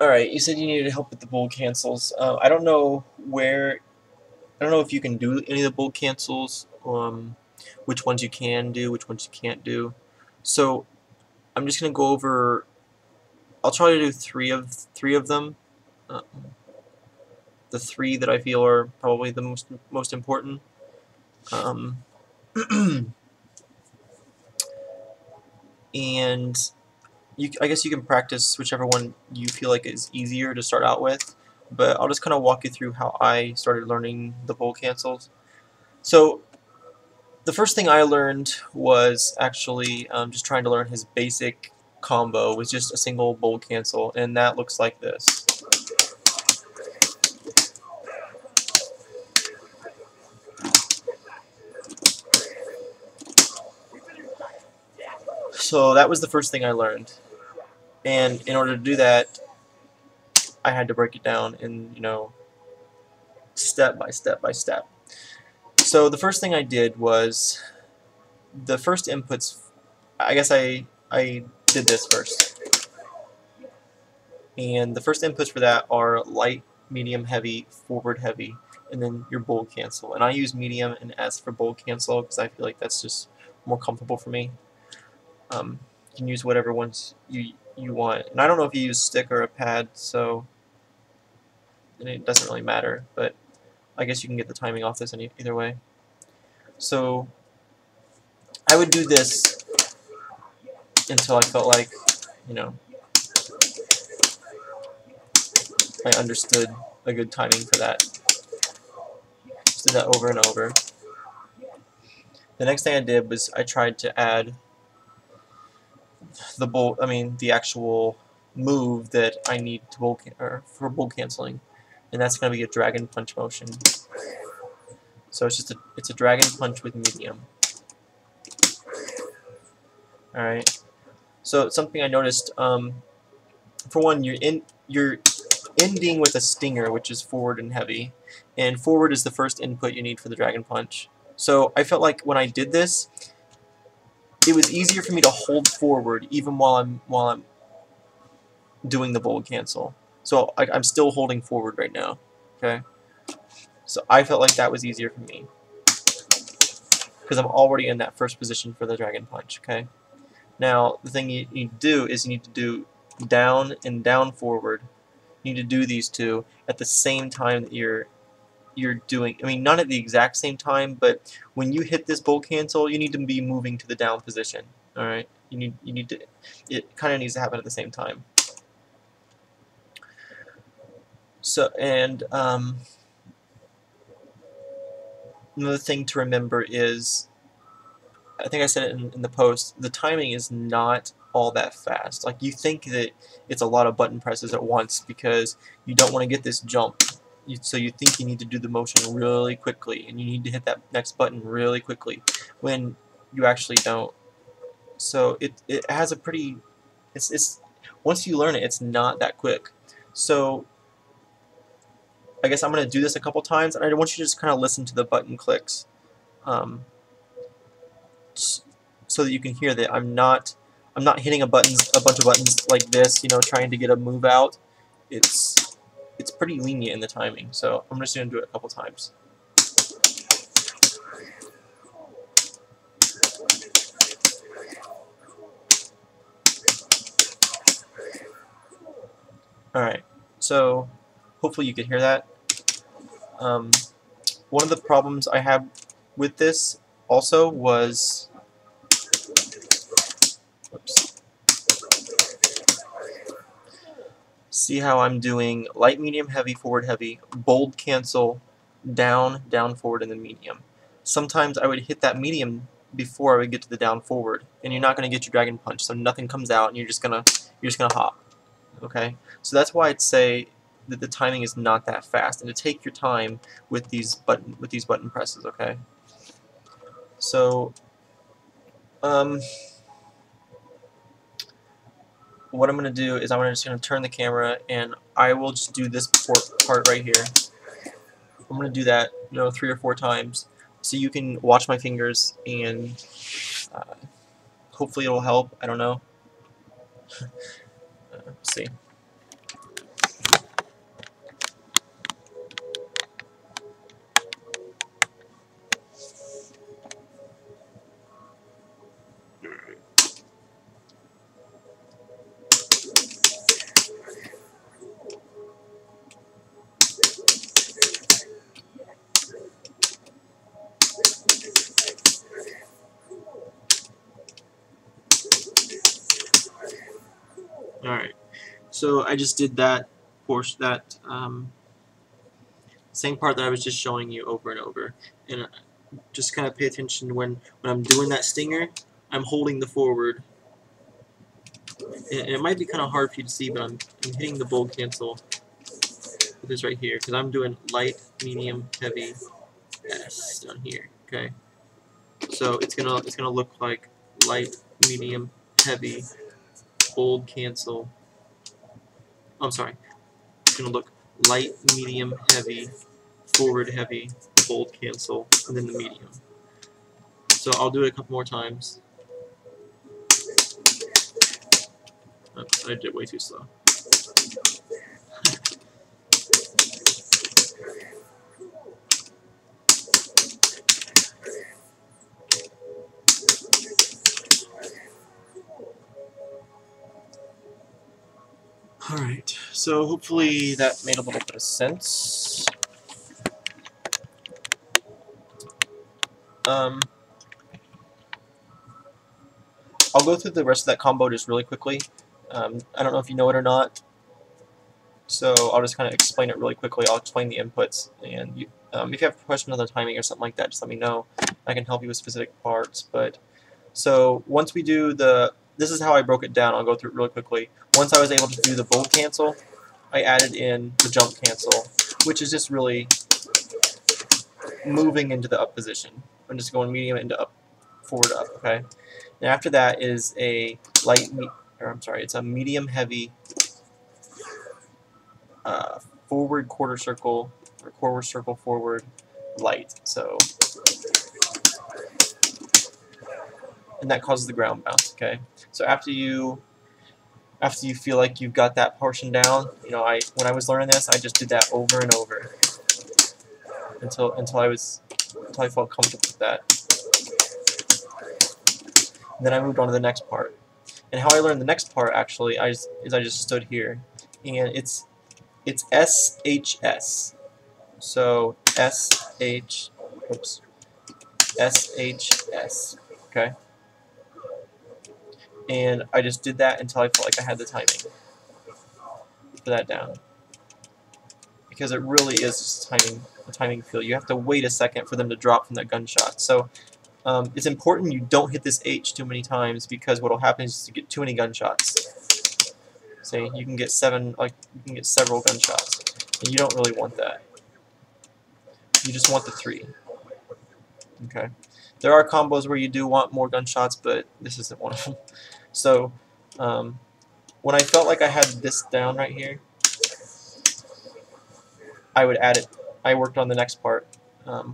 Alright, you said you needed help with the bold cancels. I don't know if you can do any of the bold cancels, which ones you can do, which ones you can't do. So I'm just gonna go over. I'll try to do three of them. Uh, the three that I feel are probably the most important. Um, and I guess you can practice whichever one you feel like is easier to start out with. But I'll just kind of walk you through how I started learning the bold cancels. So the first thing I learned was actually just trying to learn his basic combo with just a single bold cancel, and that looks like this. So that was the first thing I learned, and in order to do that, I had to break it down in, step by step by step. So the first thing I did was the first inputs. I guess I did this first, and the first inputs for that are light, medium, heavy, forward, heavy, and then your bold cancel. And I use medium and S for bold cancel because I feel like that's just more comfortable for me. You can use whatever ones you want, and I don't know if you use stick or a pad, so it doesn't really matter. But I guess you can get the timing off this either way. So I would do this until I felt like, I understood a good timing for that. Just did that over and over. The next thing I did was I tried to add the actual move that I need to for bold canceling, and that's going to be a dragon punch motion. So it's a dragon punch with medium. All right. So something I noticed. For one, you're ending with a stinger, which is forward and heavy, and forward is the first input you need for the dragon punch. So I felt like when I did this, it was easier for me to hold forward even while I'm doing the bold cancel. So I'm still holding forward right now. Okay. So I felt like that was easier for me because I'm already in that first position for the dragon punch. Okay. Now the thing you need to do is you need to do down and down forward. You need to do these two at the same time that you're doing. I mean, not at the exact same time, but when you hit this bold cancel, you need to be moving to the down position. All right, you need to. It kind of needs to happen at the same time. So another thing to remember is, I think I said it in the post, the timing is not all that fast. Like, you think that it's a lot of button presses at once because you don't want to get this jump. So you think you need to do the motion really quickly, and you need to hit that next button really quickly, when you actually don't. So it has a pretty, it's once you learn it, it's not that quick. So I guess I'm going to do this a couple times, and I want you to just kind of listen to the button clicks, so that you can hear that I'm not hitting a bunch of buttons like this, trying to get a move out. It's pretty lenient in the timing, so I'm just going to do it a couple times. Alright, so hopefully you can hear that. One of the problems I had with this also was, oops. See how I'm doing light, medium, heavy, forward, heavy, bold, cancel, down, down, forward, and then medium. Sometimes I would hit that medium before I would get to the down forward, and you're not going to get your dragon punch, so nothing comes out, and you're just gonna hop. Okay, so that's why I'd say that the timing is not that fast, and to take your time with these button presses. Okay, so what I'm going to do is I'm just going to turn the camera, and I will just do this part right here. I'm going to do that 3 or 4 times so you can watch my fingers, and hopefully it'll help. I don't know. Let's see. So I just did that portion, that same part that I was just showing you over and over. And just kind of pay attention when I'm doing that stinger, I'm holding the forward. And it might be kind of hard for you to see, but I'm hitting the bold cancel with this right here, because I'm doing light, medium, heavy, S down here. Okay, so it's gonna look like light, medium, heavy, bold cancel. I'm sorry, it's gonna look light, medium, heavy, forward, heavy, bold cancel, and then the medium. So I'll do it a couple more times. Oops, I did it way too slow. Alright, so hopefully that made a little bit of sense. I'll go through the rest of that combo just really quickly. I don't know if you know it or not, so I'll just kind of explain it really quickly. I'll explain the inputs, and you, if you have a question on the timing or something like that, just let me know. I can help you with specific parts. But so once we do this is how I broke it down. I'll go through it really quickly. Once I was able to do the bold cancel, I added in the jump cancel, which is just really moving into the up position. I'm just going medium into up, forward up. Okay. And after that is a it's a medium heavy forward quarter circle or quarter circle forward light. So, and that causes the ground bounce. Okay. So after you feel like you've got that portion down, you know, when I was learning this, I just did that over and over until I felt comfortable with that. And then I moved on to the next part. And how I learned the next part actually is I just stood here, and it's SHS. So SHS. Okay. And I just did that until I felt like I had the timing for that down. Because it really is just a timing feel. You have to wait a second for them to drop from that gunshot. So it's important you don't hit this H too many times, because what will happen is you get too many gunshots. Say you can get several gunshots, and you don't really want that. You just want the 3. Okay. There are combos where you do want more gunshots, but this isn't one of them. So when I felt like I had this down right here, I would add it. I worked on the next part,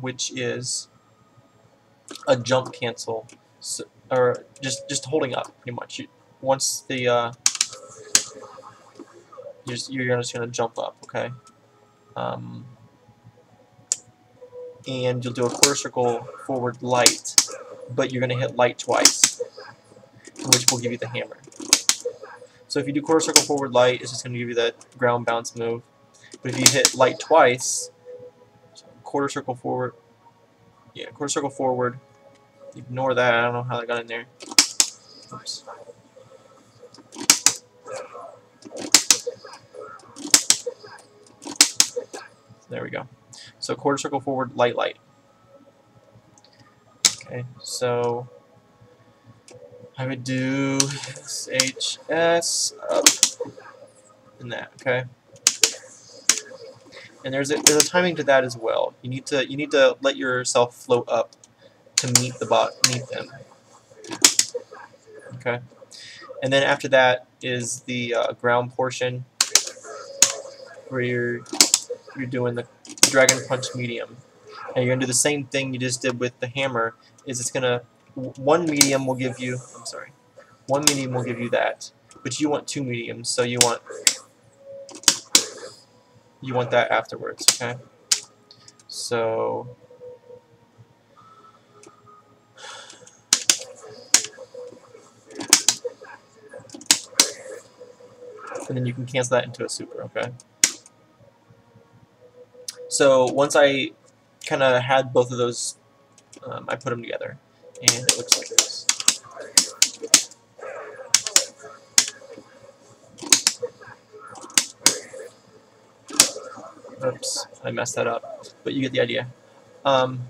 which is a jump cancel, so, or just holding up pretty much. Once the you're just gonna jump up, okay, and you'll do a quarter circle forward light, but you're gonna hit light twice, which will give you the hammer. So if you do quarter circle forward light, it's just gonna give you that ground bounce move. But if you hit light twice, quarter circle forward, quarter circle forward. Ignore that. I don't know how that got in there. Oops. There we go. So quarter circle forward, light, light. Okay, so I would do SHS up and that. Okay. And there's a timing to that as well. You need to let yourself float up to meet them. Okay. And then after that is the ground portion, where you're doing the dragon punch medium, and you're gonna do the same thing you just did with the hammer. Is it's gonna one medium will give you that, but you want 2 mediums, so you want that afterwards. Okay. So and then you can cancel that into a super. Okay. So once I kind of had both of those, I put them together, and it looks like this. Oops, I messed that up. But you get the idea. And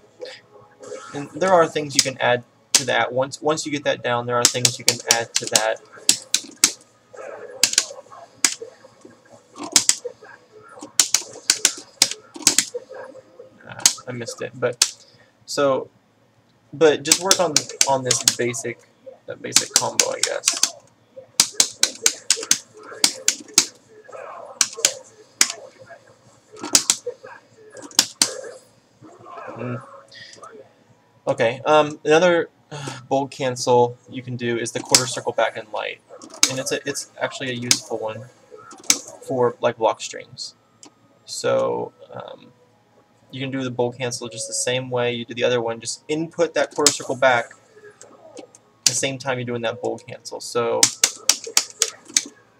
there are things you can add to that. Once you get that down, there are things you can add to that. I missed it, but just work on this basic combo, I guess. Okay. Another bold cancel you can do is the quarter circle back and light, and it's actually a useful one for like block strings. So you can do the bold cancel just the same way you do the other one. Just input that quarter circle back at the same time you're doing that bold cancel. So,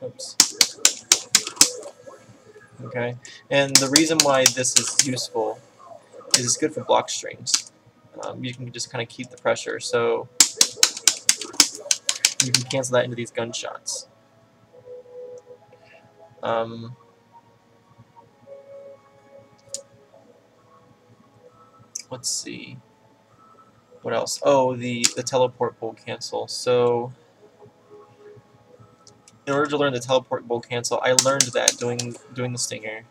oops. Okay, and the reason why this is useful is it's good for block strings. You can just kind of keep the pressure, so you can cancel that into these gunshots. Let's see. What else? Oh, the teleport bolt cancel. So, in order to learn the teleport bolt cancel, I learned that doing the stinger.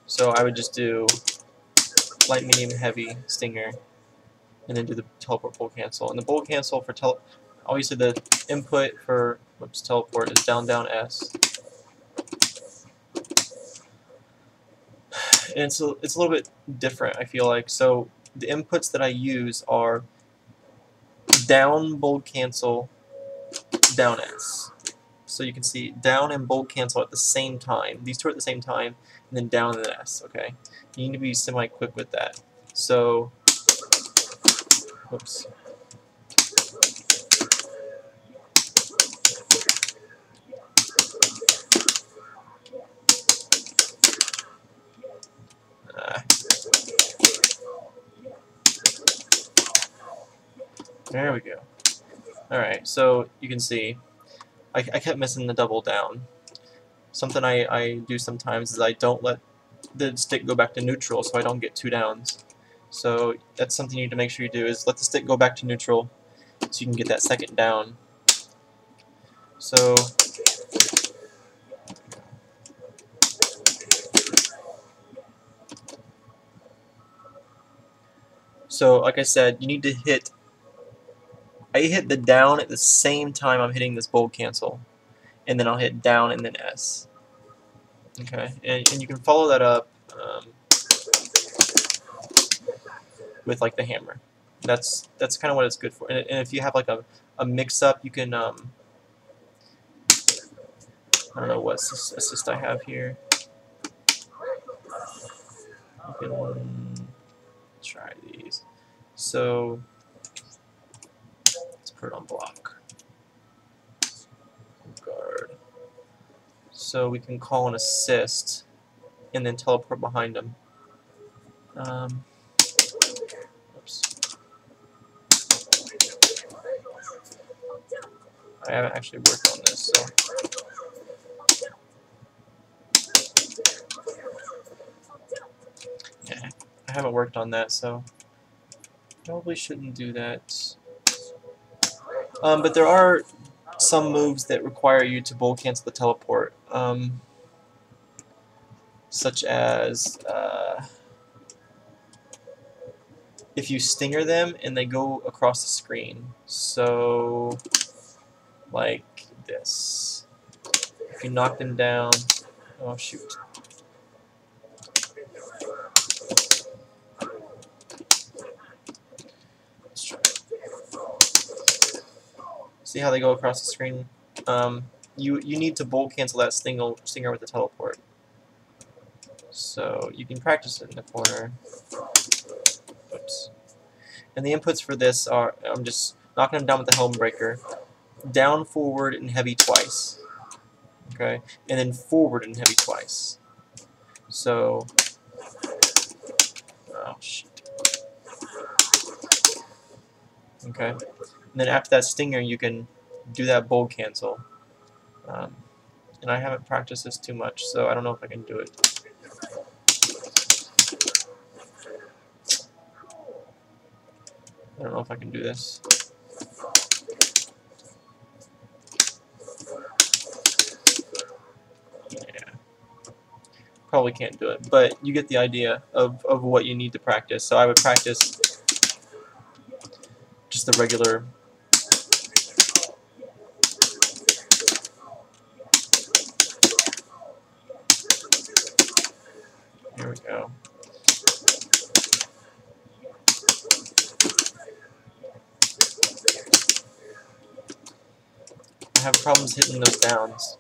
So I would just do light, medium, heavy, stinger, and then do the teleport bolt cancel. And the bolt cancel for obviously the input for teleport is down, down, S. And it's a little bit different, I feel like. So the inputs that I use are down, bold cancel, down, S. So you can see down and bold cancel at the same time. These two are at the same time, and then down and then S, okay? You need to be semi-quick with that. So, whoops. There we go. Alright, so you can see I kept missing the double down. Something I do sometimes is I don't let the stick go back to neutral so I don't get two downs. So that's something you need to make sure you do, is let the stick go back to neutral so you can get that second down. So like I said, you need to I hit the down at the same time I'm hitting this bold cancel, and then I'll hit down and then S. Okay, and you can follow that up with like the hammer. That's kind of what it's good for. And if you have like a mix-up, you can I don't know what assist I have here. You can try these. So let's put it on block. Guard. So we can call an assist and then teleport behind him. Oops. I haven't actually worked on this, so. Yeah, I haven't worked on that, so probably shouldn't do that. But there are some moves that require you to bold cancel the teleport, such as if you stinger them and they go across the screen. So, like this. If you knock them down, oh shoot. Let's try it. See how they go across the screen? You need to bold cancel that stinger with the teleport. So you can practice it in the corner. Oops. And the inputs for this are, I'm just knocking them down with the helm breaker. Down, forward, and heavy twice. Okay? And then forward and heavy twice. So, oh shit. Okay? And then after that stinger, you can do that bold cancel. And I haven't practiced this too much, so I don't know if I can do it. I don't know if I can do this. Yeah. Probably can't do it, but you get the idea of what you need to practice. So I would practice just the regular. Here we go. I have problems hitting those downs.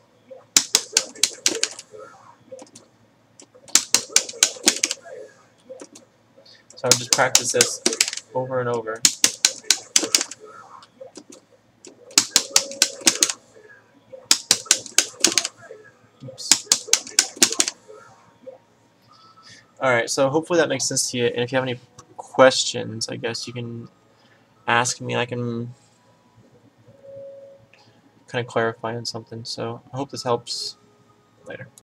So I would just practice this over and over. Oops. Alright, so hopefully that makes sense to you, and if you have any questions, I guess you can ask me. I can kind of clarify on something, so I hope this helps. Later.